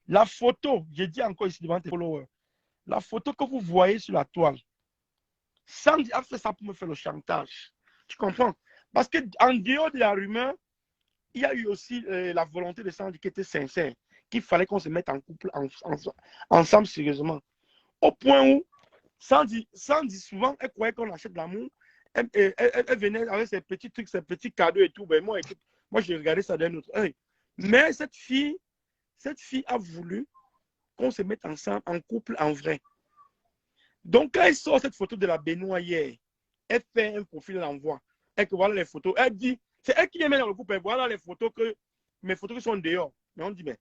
La photo, j'ai dit encore ici devant tes followers, la photo que vous voyez sur la toile, Sandy a fait ça pour me faire le chantage. Tu comprends? Parce qu'en dehors de la rumeur, il y a eu aussi la volonté de Sandy qui était sincère, qu'il fallait qu'on se mette en couple ensemble sérieusement. Au point où Sandy souvent, elle croyait qu'on achète de l'amour. Elle venait avec ses petits trucs, ses petits cadeaux et tout. Ben, moi, écoute, moi, j'ai regardé ça d'un autre œil. Mais cette fille a voulu qu'on se mette ensemble en couple en vrai. Donc, quand elle sort cette photo de la baignoire hier, elle fait un profil, elle envoie. Et que voilà les photos. Elle dit, c'est elle qui les met dans le couple. Et voilà les photos mes photos qui sont dehors. Mais on dit, mais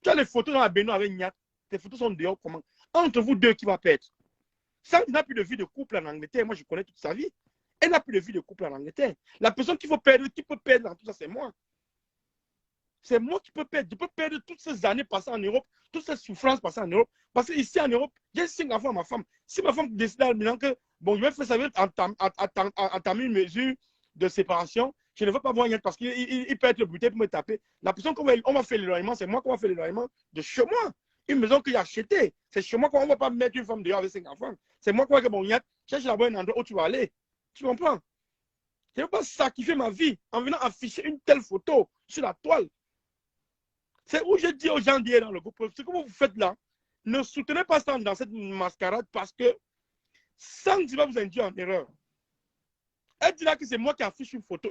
tu as les photos dans la baignoire avec Niat. Tes photos sont dehors comment? Entre vous deux, qui va perdre? Sandy n'a plus de vie de couple en Angleterre. Moi, je connais toute sa vie. Elle n'a plus de vie de couple en Angleterre. La personne qui peut perdre dans tout ça, c'est moi. C'est moi qui peux perdre. Je peux perdre toutes ces années passées en Europe, toutes ces souffrances passées en Europe. Parce qu'ici en Europe, j'ai 5 enfants à ma femme. Si ma femme décide maintenant que, bon, je vais faire ça, entamer une mesure de séparation, je ne veux pas voir rien parce qu'il peut être le butin pour me taper. La personne qu'on va faire l'éloignement, c'est moi qui va faire l'éloignement de chez moi. Une maison que j'ai achetée. C'est chez moi qu'on ne va pas mettre une femme dehors avec 5 enfants. C'est moi qui va dire, bon, cherche là-bas un endroit où tu vas aller. Tu comprends? Je ne veux pas sacrifier ma vie en venant afficher une telle photo sur la toile. C'est où je dis aux gens d'hier dans le groupe, ce que vous faites là, ne soutenez pas ça dans cette mascarade parce que Sandy va vous induire en erreur. Elle dit là que c'est moi qui affiche une photo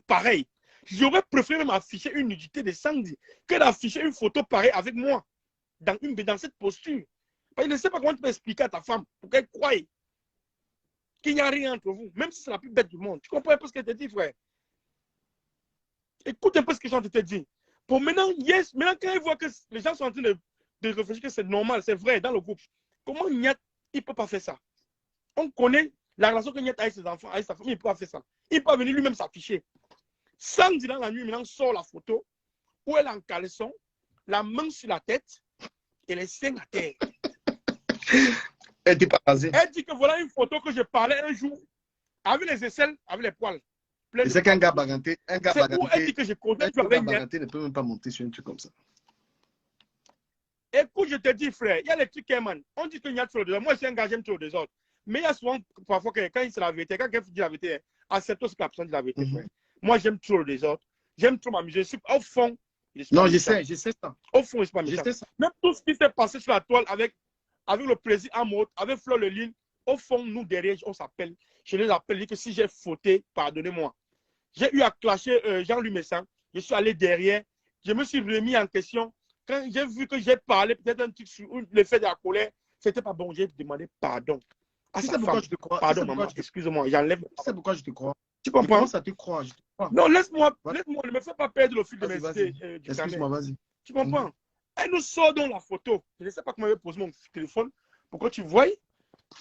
pareille. J'aurais préféré même afficher une nudité de Sandy que d'afficher une photo pareille avec moi dans cette posture. Parce que je ne sais pas comment tu peux expliquer à ta femme pour qu'elle croie qu'il n'y a rien entre vous, même si c'est la plus bête du monde. Tu comprends un peu ce qu'elle te dit, frère? Écoute un peu ce que je suis en train de te dire. Pour maintenant, maintenant quand ils voient que les gens sont en train de réfléchir que c'est normal, c'est vrai dans le groupe, comment Niat, il ne peut pas faire ça? On connaît la relation que Niat a avec ses enfants, avec sa famille, il ne peut pas faire ça. Il peut venir lui-même s'afficher. Samedi dans la nuit, maintenant, sort la photo où elle est en caleçon, la main sur la tête et les seins à terre. Elle était pas rasée. Elle dit que voilà une photo que je parlais un jour avec les aisselles, avec les poils. Et c'est qu'un gars baganté, elle dit que je connais un gars baganté ne peut même pas monter sur un truc comme ça. Écoute, je te dis, frère, il y a les trucs, man. On dit qu'il y a trop de désordre. Moi, je suis un gars, j'aime trop de désordre. Mais il y a souvent, parfois, quand il c'est la vérité, quand quelqu'un dit la vérité, accepte ce que la personne dit la vérité, frère. Moi, j'aime trop le désordre. J'aime trop m'amuser. Au fond, non, je sais ça. Au fond, je suis pas méchant. Même tout ce qui s'est passé sur la toile avec le président Amour, avec Fleur Leline, au fond, nous, derrière, on s'appelle. Je les appelle, que si j'ai fauté, pardonnez-moi. J'ai eu à clasher Jean-Louis Messin. Je suis allé derrière. Je me suis remis en question. Quand j'ai vu que j'ai parlé peut-être un truc sur l'effet de la colère, c'était pas bon. J'ai demandé pardon. Tu sais pourquoi je te crois? Pardon, maman. Excuse-moi, j'enlève. Tu sais pourquoi je te crois? Tu comprends? Je commence à te croire. Je te crois. Non, laisse-moi, ne me fais pas perdre le fil de mes idées. Excuse-moi, vas-y. Tu comprends? Elle nous sort dans la photo. Je ne sais pas comment elle pose mon téléphone pour que tu vois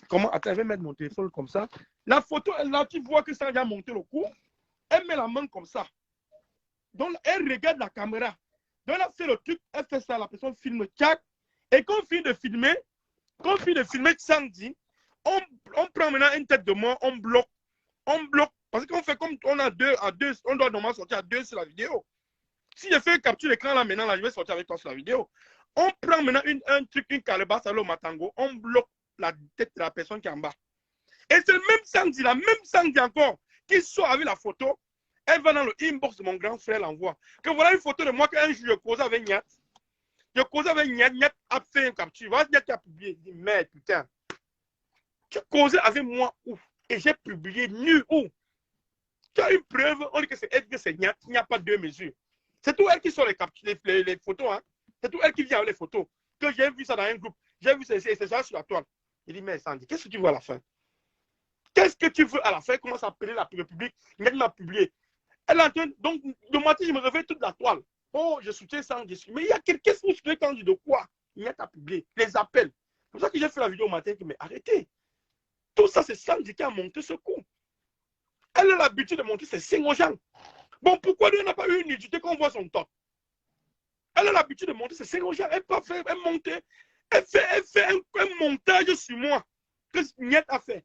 comment. Attends, je vais mettre mon téléphone comme ça. La photo, là, tu vois que ça a monté le cou. Elle met la main comme ça. Donc, elle regarde la caméra. Donc, elle a fait le truc, elle fait ça, la personne filme, tchac. Et quand on finit de filmer, Sandy, on prend maintenant une tête de mort, on bloque. Parce qu'on fait comme on a deux, on doit normalement sortir à deux sur la vidéo. Si je fais une capture d'écran là maintenant, là, je vais sortir avec toi sur la vidéo. On prend maintenant un truc, une calebasse à l'eau matango, on bloque la tête de la personne qui est en bas. Et c'est le même Sandy, la même Sandy encore, qui sort avec la photo. Elle va dans le inbox de mon grand frère, l'envoie. Que voilà une photo de moi qu'un jour je causais avec Niat. Je causais avec Niat, Niat a fait une capture. Voilà, Niat a publié. Il dit, merde, putain. Tu causais avec moi où? Et j'ai publié nu où? Tu as une preuve, on dit que c'est elle, que c'est Niat. Il n'y a pas deux mesures. C'est tout elle qui sort les captures, les photos. Hein? C'est tout elle qui vient avec les photos. Que j'ai vu ça dans un groupe. J'ai vu c'est ça sur la toile. Il dit, mais Sandy, qu'est-ce que tu veux à la fin? Qu'est-ce que tu veux à la fin? Comment s'appelait la République? Niat m'a publié. Elle est en train, donc, le matin, je me réveille toute la toile. Oh, je soutiens Sandy. Mais il y a quelqu'un qui soutient Sandy de quoi? Il y a qu'à publier. Les appels. C'est pour ça que j'ai fait la vidéo au matin. Mais arrêtez. Tout ça, c'est Sandy qui a monté ce coup. Elle a l'habitude de monter ses signes aux gens. Bon, pourquoi elle n'a pas eu une nudité qu'on voit son top? Elle a l'habitude de monter ses signes aux gens. Elle peut faire, elle fait un montage sur moi que Niet a fait.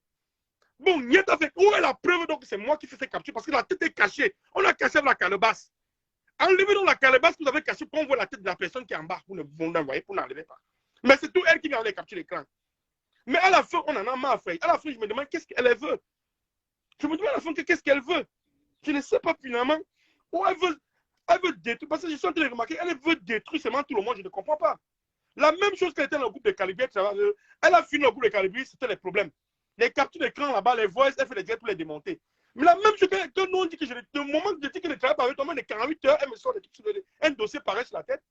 Bon, Niet a fait. Où est la preuve donc que c'est moi qui fais ces captures? Parce que la tête est cachée. On a caché la calebasse. Enlevez donc la calebasse que vous avez cachée pour qu'on voit la tête de la personne qui est en bas. Vous n'envoyez pour n'enlever pas. Mais c'est tout elle qui vient les capturer l'écran. Mais à la fin, on en a marre, frère. À la fin, je me demande qu'est-ce qu'elle veut. Je me demande à la fin qu'est-ce qu'elle veut. Je ne sais pas finalement où elle veut détruire. Parce que je suis en train de remarquer, elle veut détruire seulement tout le monde, je ne comprends pas. La même chose qu'elle était dans le groupe de Calibier, elle a fini le groupe de Calibier, c'était les problèmes. Les captures d'écran là-bas, les voices, elle fait les directs pour les démonter. Mais la même chose que nous on dit que le moment que je dis que je travaille avec toi, de 48 heures, elle me sort un dossier pareil sur la tête.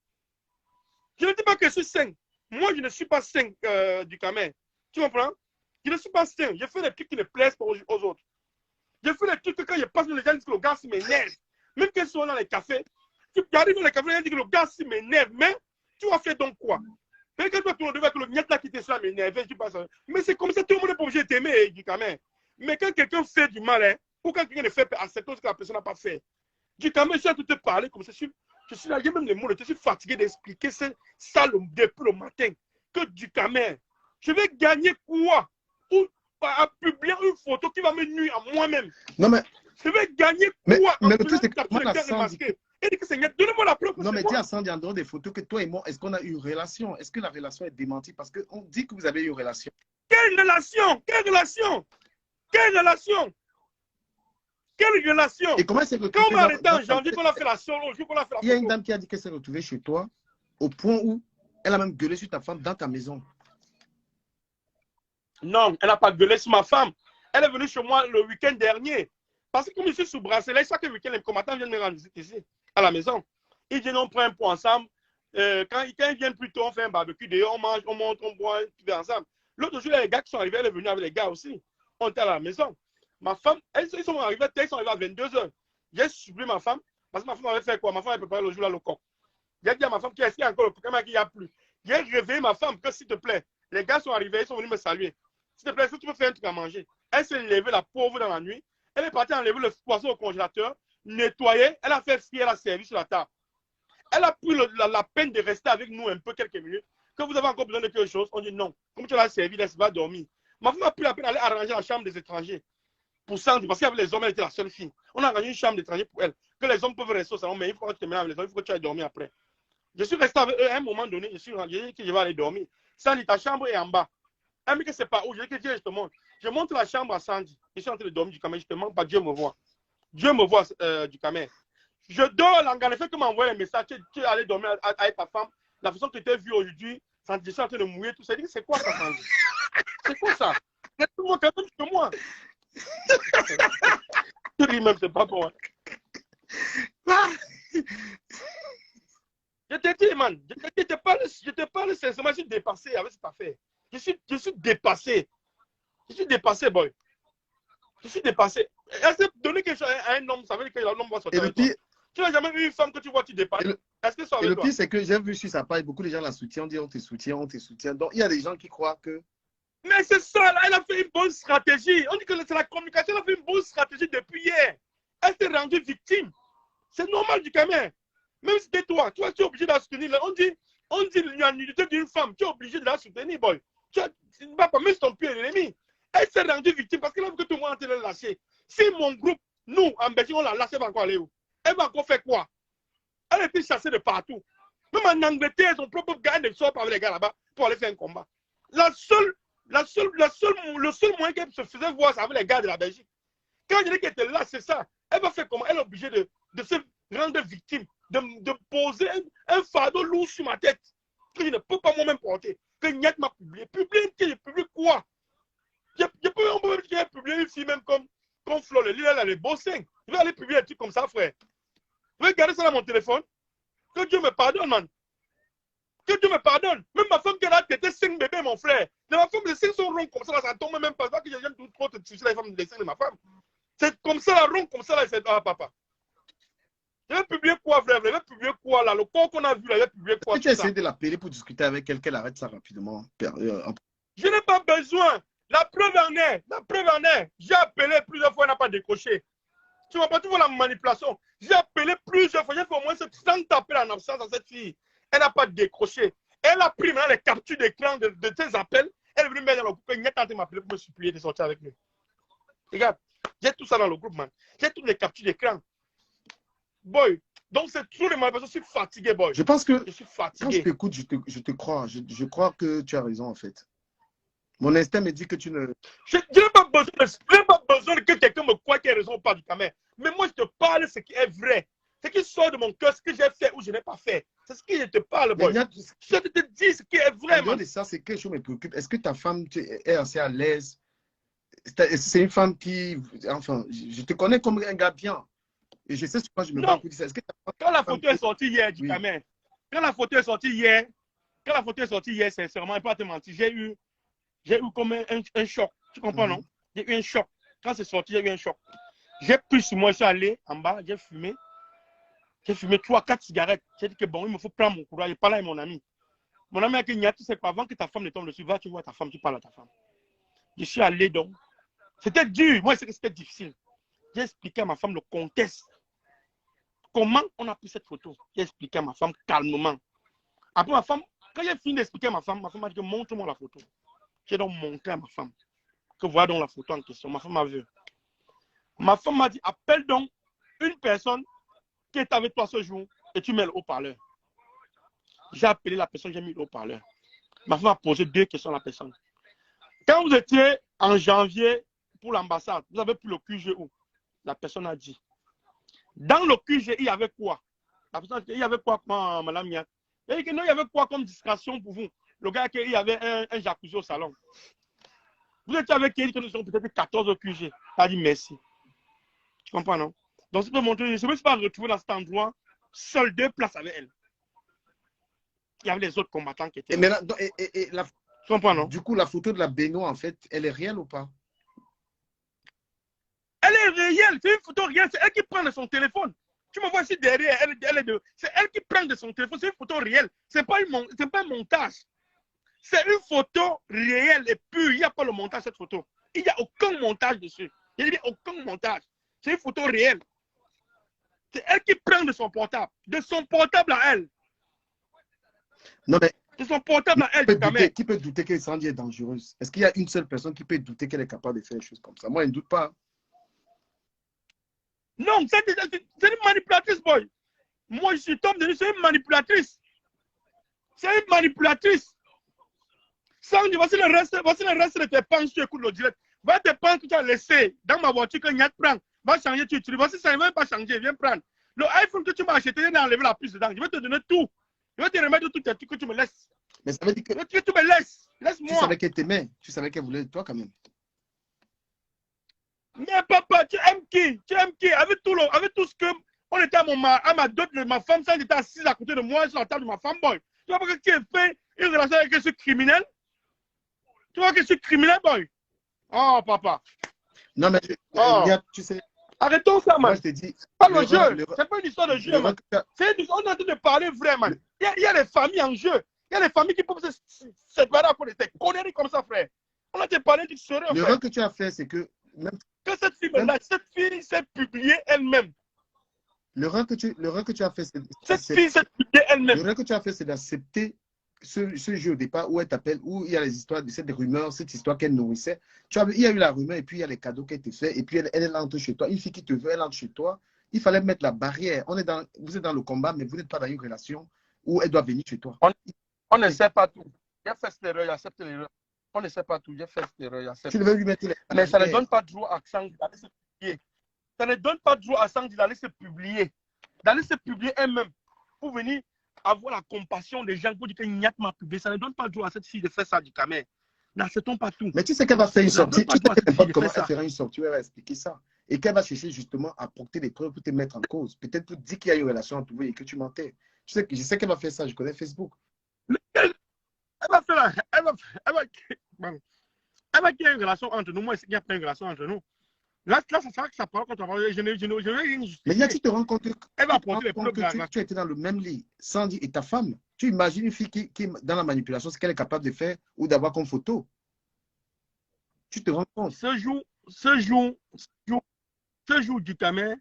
Je ne dis pas que je suis sain. Moi, je ne suis pas sain du Camer. Tu comprends? Je ne suis pas sain. Je fais des trucs qui ne plaisent pas aux autres. Je fais des trucs que quand je passe, les gens disent que le gars m'énerve. Même qu'ils sont dans les cafés, tu arrives dans les cafés, les gens disent que le gars m'énerve. Mais tu vas faire donc quoi? Quand toi, tu devais que le niet là qui te soit m'énervé, tu passes. Mais c'est comme ça, tout le monde est pas obligé de t'aimer, du Camer. Mais quand quelqu'un fait du mal, hein, ou quand quelqu'un ne fait pas, accepter ce que la personne n'a pas fait. Du Camer, je suis à tout te parler comme ça. Je suis là, j'ai même les mots, je suis fatigué d'expliquer ça depuis le matin. Que du Camer, je vais gagner quoi? Ou à publier une photo qui va me nuire à moi-même. Non, mais. Je vais gagner quoi mais le truc, c'est que moi, donnez-moi la preuve. Non, mais dis à Sandy, en dehors des photos, que toi et moi, est-ce qu'on a eu une relation? Est-ce que la relation est démentie? Parce qu'on dit que vous avez eu une relation. Quelle relation? Quelle relation? Quelle relation? Quelle relation? Et comment c'est que quand on m'a arrêté en janvier, qu'on a fait la solo, qu'on a fait la il y a une dame qui a dit qu'elle s'est retrouvée chez toi au point où elle a même gueulé sur ta femme dans ta maison. Non, elle n'a pas gueulé sur ma femme. Elle est venue chez moi le week-end dernier. Parce que comme je suis sous bracelet, chaque week-end, les combattants viennent me rendre visite ici, à la maison. Ils viennent, on prend un pot ensemble. Quand ils viennent plus tôt, on fait un barbecue. D'ailleurs, on mange, on monte, on boit, tout ensemble. L'autre jour, les gars qui sont arrivés, elle est venue avec les gars aussi. On était à la maison. Ma femme, ils sont arrivés à 22h. J'ai supplié ma femme, parce que ma femme avait fait quoi? Ma femme avait préparé le jour là, le coq. J'ai dit à ma femme, est-ce qu'il y a encore le coq? Elle m'a dit, il n'y a plus. J'ai réveillé ma femme, que s'il te plaît, les gars sont arrivés, ils sont venus me saluer. S'il te plaît, est-ce que tu peux faire un truc à manger? Elle s'est levée, la pauvre, dans la nuit. Elle est partie enlever le poisson au congélateur, nettoyer. Elle a fait frire, elle a servi sur la table. Elle a pris la peine de rester avec nous un peu quelques minutes. Que vous avez encore besoin de quelque chose? On dit non. Comme tu l'as servi, laisse va dormir. Ma femme a pris la peine d'aller arranger la chambre des étrangers. Pour Sandy, parce qu'avec les hommes, elle était la seule fille. On a arrangé une chambre d'étrangers pour elle. Que les hommes peuvent rester au salon, mais il faut que tu te mélanges avec les hommes, il faut que tu ailles dormir après. Je suis resté avec eux à un moment donné, j'ai dit que je vais aller dormir. Sandy, ta chambre est en bas. Elle me dit que c'est pas où. Je dis que Dieu, je te montre. Je montre la chambre à Sandy. Je suis en train de dormir du Camer. Je te montre pas, Dieu me voit. Dieu me voit du Camer. Je dors, l'engagement fait que m'a envoyé un message. Tu es allé dormir avec ta femme. La façon que tu t'es vue aujourd'hui, je suis en train de mouiller, tout ça. Je dis, c'est quoi ça, Sandy? C'est quoi ça? C'est tout le monde quand même que moi. Tu ris même, c'est pas bon. Je te dis, man, je te parle sincèrement, je suis dépassé avec cette affaire. Je suis dépassé. Je suis dépassé, boy. Je suis dépassé. Est-ce que donner quelque chose à un homme, ça veut dire que l'homme va sortir avec toi? Tu n'as jamais vu une femme que tu vois, tu dépasses. Est-ce que ça avec toi? Et le pire, c'est que j'ai vu sur sa page, beaucoup de gens la soutiennent, on dit on te soutient, on te soutient. Donc, il y a des gens qui croient que... Mais c'est ça, là, elle a fait une bonne stratégie. On dit que c'est la communication, elle a fait une bonne stratégie depuis hier. Elle s'est rendue victime. C'est normal du Camer. Même si c'était toi, tu es obligé de la soutenir. On dit l'unanimité d'une femme, tu es obligé de la soutenir, boy. Tu ne vas pas même si ton pied est l'ennemi. Elle s'est rendue victime parce qu'elle a vu que tout le monde a la lâcher. Si mon groupe, nous, en Belgique, on l'a lâché, elle va encore aller où? Elle va encore faire quoi? Elle a été chassée de partout. Même en Angleterre, son propre gars ne sort pas avec les gars là-bas pour aller faire un combat. Le seul moyen qu'elle se faisait voir, c'est avec les gars de la Belgique. Quand je dis qu'elle était là, c'est ça. Elle va faire comment? Elle est obligée de se rendre victime, de poser un fardeau lourd sur ma tête que je ne peux pas moi-même porter. Que Niat m'a publié. Publié quoi? On peut même dire publier une fille même comme Flo, elle a les beaux seins. Je vais aller publier un truc comme ça, frère. Je vais garder ça dans mon téléphone. Que Dieu me pardonne, man. Que Dieu me pardonne. Même ma femme qui a tété 5 bébés, mon frère. Mais ma femme, les seins sont ronds comme ça, ça tombe même pas. C'est pas que j'aime trop te toucher les femmes des seins de ma femme. C'est comme ça, la rond comme ça, là, c'est papa. Je vais publier quoi, frère? Je vais publier quoi, là? Le corps qu'on a vu, là, je vais publier quoi? Tu as essayé de l'appeler pour discuter avec elle, qu'elle arrête ça rapidement. Je n'ai pas besoin. La preuve en est. J'ai appelé plusieurs fois, elle n'a pas décroché. Tu vois pas, tu vois la manipulation. J'ai appelé plusieurs fois, j'ai fait au moins 100 appels en absence à cette fille. Elle n'a pas décroché. Elle a pris maintenant les captures d'écran de tes appels. Elle est venue mettre dans le groupe. Elle est en train de m'appeler pour me supplier de sortir avec lui. Regarde, j'ai tout ça dans le groupe, man. J'ai toutes les captures d'écran. Boy, Donc, c'est tout le mal parce que je suis fatigué, boy. Je pense que Je suis quand je fatigué. t'écoute, je te crois. Je crois que tu as raison, en fait. Mon instinct me dit que tu ne... Je n'ai pas besoin que quelqu'un me croie qu'il a raison ou pas du caméra. Mais moi, je te parle ce qui est vrai. Ce qui sort de mon cœur, ce que j'ai fait ou je n'ai pas fait. C'est ce que je te parle, boy. Je te dis ce qui est vrai, en dehors de ça, c'est quelque chose qui me préoccupe. Est-ce que ta femme est assez à l'aise? C'est une femme qui... Enfin, je te connais comme un gars bien. Et je sais souvent, je me bats pour dire ça. Est-ce que ta femme... Quand la photo est sortie hier du Oui. caméra, quand la photo est sortie hier, sincèrement, et pas te mentir, j'ai eu comme un choc. Tu comprends, non? J'ai eu un choc. Quand c'est sorti, j'ai eu un choc. J'ai pris sur moi, je suis allé en bas, j'ai fumé. J'ai fumé 3-4 cigarettes. J'ai dit que bon, il me faut prendre mon courage. Je parle avec mon ami. Mon ami a dit, tu sais quoi, avant que ta femme ne tombe dessus, va, tu vois ta femme, tu parles à ta femme. Je suis allé donc. C'était dur. Moi, c'était difficile. J'ai expliqué à ma femme le contexte. Comment on a pris cette photo? J'ai expliqué à ma femme calmement. Après, ma femme, quand j'ai fini d'expliquer à ma femme a dit que montre-moi la photo. J'ai donc montré à ma femme que voilà donc la photo en question. Ma femme a vu. Ma femme m'a dit, appelle donc une personne qui est avec toi ce jour et tu mets le haut-parleur. J'ai appelé la personne, j'ai mis le haut-parleur. Ma femme a posé 2 questions à la personne. Quand vous étiez en janvier pour l'ambassade, vous avez pris le QG où? La personne a dit. Dans le QG, il y avait quoi? La personne a dit, il y avait quoi, madame Yak? Il a dit que non, il y avait quoi comme distraction pour vous? Le gars, il y avait un jacuzzi au salon. Vous étiez avec elle, nous sommes peut-être 14 au QG. Elle a dit merci. Tu comprends, non? Donc, je peux montrer, je ne me suis pas retrouvé dans cet endroit, seul 2 places avec elle. Il y avait les autres combattants qui étaient là. Tu comprends, non? Du coup, la photo de la baignoire, en fait, elle est réelle ou pas? Elle est réelle, c'est une photo réelle, c'est elle qui prend de son téléphone. Tu me vois ici derrière, c'est elle qui prend de son téléphone, c'est une photo réelle, c'est pas un montage. C'est une photo réelle et pure, il n'y a pas le montage cette photo. Il n'y a aucun montage dessus. Il n'y a aucun montage. C'est une photo réelle. C'est elle qui prend de son portable à elle. Non, mais de son portable à elle. Qui peut douter que Sandy est dangereuse? Est-ce qu'il y a une seule personne qui peut douter qu'elle est capable de faire des choses comme ça? Moi, je ne doute pas. Non, c'est une manipulatrice, boy. Moi, je suis Tom Denis, c'est une manipulatrice. C'est une manipulatrice. Sandy, voici le reste de tes penses, tu écoutes le direct. Va te penses que tu as laissé dans ma voiture que Nyat prend. Va changer, tu utilises. Voici ça, il ne va pas changer, viens prendre. Le iPhone que tu m'as acheté, il a enlevé la puce dedans. Je vais te donner tout. Je vais te remettre tout tes trucs que tu me laisses. Mais ça veut dire que tu me laisses. Laisse-moi. Tu savais qu'elle t'aimait. Tu savais qu'elle voulait de toi quand même. Mais papa, tu aimes qui? Tu aimes qui? Avec tout ce que on était à ma dot de ma femme, ça j'étais assise à côté de moi sur la table de ma femme, boy. Tu vois pas que tu as fait une relation avec ce criminel? Tu vois que je suis criminel, boy? Oh, papa. Non, mais tu sais. Arrêtons ça, man. Moi, je te dis. Pas le jeu. C'est pas une histoire de jeu, man. On est en train de parler vrai, man. Il y a les familles en jeu. Il y a les familles qui peuvent se séparer à cause de ces conneries comme ça, frère. On a parlé du sérieux, frère. L'erreur que tu as fait, c'est que. Même, que cette fille s'est publiée elle-même. L'erreur que tu as fait, c'est. Cette fille s'est publiée elle-même. L'erreur que tu as fait, c'est d'accepter ce jeu au départ où elle t'appelle, où il y a les histoires, cette rumeur, cette histoire qu'elle nourrissait. Il y a eu la rumeur et puis il y a les cadeaux qui étaient faits et puis elle entre chez toi. Une fille qui te veut, elle entre chez toi. Il fallait mettre la barrière. Vous êtes dans le combat, mais vous n'êtes pas dans une relation où elle doit venir chez toi. On ne sait pas tout. J'ai fait cette erreur, j'accepte l'erreur. On ne sait pas tout. J'ai fait cette erreur, j'accepte. Tu devais lui mettre les barrières. Mais ça ne donne pas droit à Sandy d'aller se publier. Ça ne donne pas droit à Sandy d'aller se publier. D'aller se publier elle-même pour venir avoir la compassion des gens pour dire que Nyat m'a publié. Ça ne donne pas droit à cette fille de faire ça du caméra. N'acceptons pas tout. Mais tu sais qu'elle va faire une sortie. Tu sais comment elle fera une sortie. Elle va expliquer ça. Et qu'elle va chercher justement à porter des preuves pour te mettre en cause. Peut-être pour dire qu'il y a une relation entre vous et que tu mentais. Je sais qu'elle va faire ça. Je connais Facebook. Elle va faire elle va qu'il y ait une relation entre nous. Moi, il n'y a pas une relation entre nous. Là, ça sera que ça parle contre moi. Je n'ai rien justifié. Mais là, tu te rends compte que tu étais dans le même lit, Sandy et ta femme. Tu imagines une fille qui est dans la manipulation, ce qu'elle est capable de faire ou d'avoir comme photo. Tu te rends compte. Ce jour du caméra,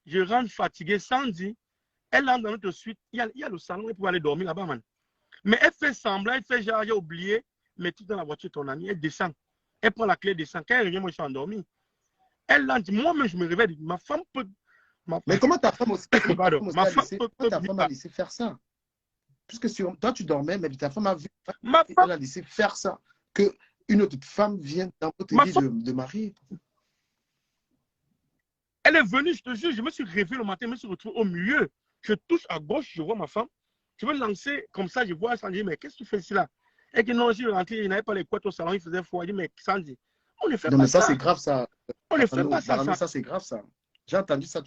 je rentre fatigué. Sandy, elle entre dans notre suite. Il y a le salon, elle peut aller dormir là-bas, man. Mais elle fait semblant, elle fait genre, j'ai oublié, mais tout dans la voiture, ton ami, elle descend. Elle prend la clé, descend. Quand elle revient, moi, je suis endormi. Elle l'a dit, moi-même, je me réveille. Ma femme peut Mais comment ta femme aussi, Pardon, ma femme comment ta femme a laissé faire ça? Puisque toi, tu dormais, mais ta femme a vu, ma elle femme, a laissé faire ça. Que une autre femme vienne dans votre ma vie femme, de marier. elle est venue, je te jure, je me suis réveillé le matin, je me suis retrouvé au milieu. Je touche à gauche, je vois ma femme. Je veux lancer comme ça, je vois Sandy, mais qu'est-ce que tu fais ici là? Et que non, je suis rentré, il n'avait pas les couettes au salon, il faisait froid. Il dit, mais Sandy, on ne fait Non, mais pas ça, ça. c'est grave, ça. On ne fait pas ça, Darano, ça. ça, c'est grave, ça. J'ai entendu ça.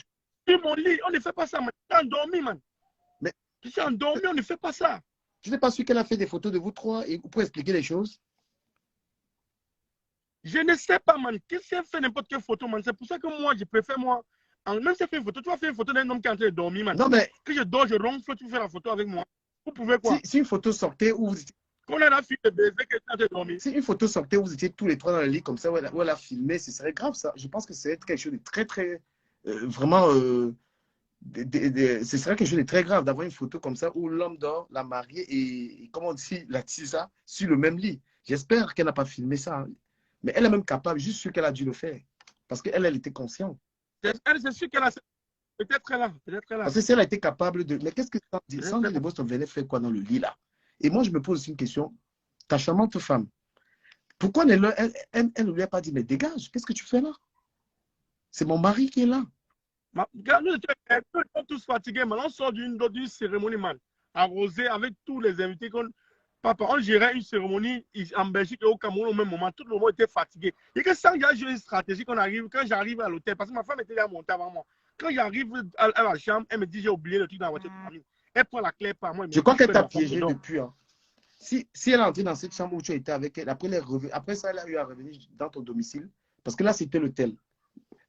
Sur mon lit, on ne fait pas ça, man. Je suis endormi, man. Mais Je suis endormi, on ne fait pas ça. je n'ai pas su qu'elle a fait des photos de vous trois et pour expliquer les choses. Je ne sais pas, man. Qu'est-ce qu'elle fait n'importe quelle photo, man? C'est pour ça que moi, je préfère, moi, même si elle fait une photo, tu vas faire une photo d'un homme qui est en train de dormir, man. Non, mais Que je dors, je ronfle, tu fais la photo avec moi. Vous pouvez quoi? si une photo sortait où vous étiez, Qu'on a la fille de baiser qui est en train de dormir. si une photo sortait où vous étiez tous les trois dans le lit comme ça, où elle a filmé, ce serait grave, ça. Je pense que c'est quelque chose de très, très, vraiment, ce serait quelque chose de très grave d'avoir une photo comme ça où l'homme dort, la mariée et comment on dit, la tisa sur le même lit. J'espère qu'elle n'a pas filmé ça, hein. Mais elle est même capable, juste sûr qu'elle a dû le faire. Parce qu'elle, elle était consciente. Elle, c'est sûr qu'elle a. Peut-être là. Peut-être là. Parce que si elle a été capable de. Mais qu'est-ce que Sandy de Boston venait faire quoi dans le lit là? Et moi, je me pose aussi une question. Ta charmante femme, pourquoi elle ne lui a pas dit, mais dégage, qu'est-ce que tu fais là? C'est mon mari qui est là. Nous sommes tous fatigués, man. On sort d'une cérémonie, man. Arrosé avec tous les invités qu'on. Papa, on gérait une cérémonie en Belgique et au Cameroun au même moment. Tout le monde était fatigué. Et que ça, il y a une stratégie qu'on arrive, quand j'arrive à l'hôtel, parce que ma femme était déjà montée avant moi. Quand j'arrive à la chambre, elle me dit, j'ai oublié le truc dans la voiture de famille. Elle prend la clé par moi. Je crois qu'elle t'a piégé depuis. Hein. Si elle est entrée dans cette chambre où tu étais avec elle, après ça, elle a eu à revenir dans ton domicile. Parce que là, c'était l'hôtel.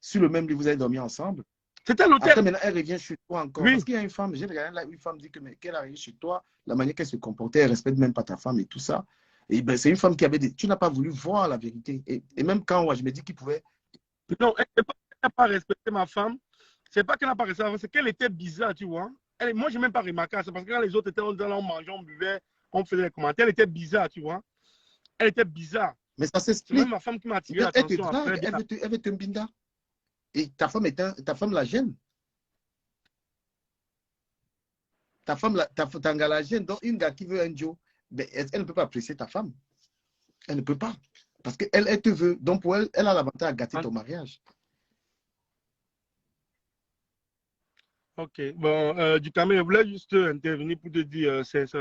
Sur le même lit, vous avez dormi ensemble. C'était l'hôtel. Après, maintenant, elle revient chez toi encore. Oui. Parce qu'il y a une femme, j'ai regardé là, une femme dit qu'elle arrive chez toi, la manière qu'elle se comportait, elle ne respecte même pas ta femme et tout ça. Et ben, c'est une femme qui avait des. Tu n'as pas voulu voir la vérité. Et même quand moi, je me dis qu'il pouvait. Non, elle n'a pas respecté ma femme. C'est pas qu'elle n'a pas respecté, c'est qu'elle était bizarre, tu vois. Moi, je n'ai même pas remarqué. C'est parce que quand les autres étaient là, on mangeait, on buvait, on faisait des commentaires. Elle était bizarre, tu vois. Elle était bizarre. Mais ça C'est s'explique. même ma femme qui m'a attiré Elle te l'attention. drague, elle veut te mbinda. Et ta femme la gêne. Ta femme la gêne. Donc, une gars qui veut un Joe, ben, elle ne peut pas apprécier ta femme. Elle ne peut pas. Parce qu'elle te veut. Donc, pour elle, elle a l'avantage à gâter ton mariage. Ok. Bon, du Cameroun, je voulais juste intervenir pour te dire sincèrement.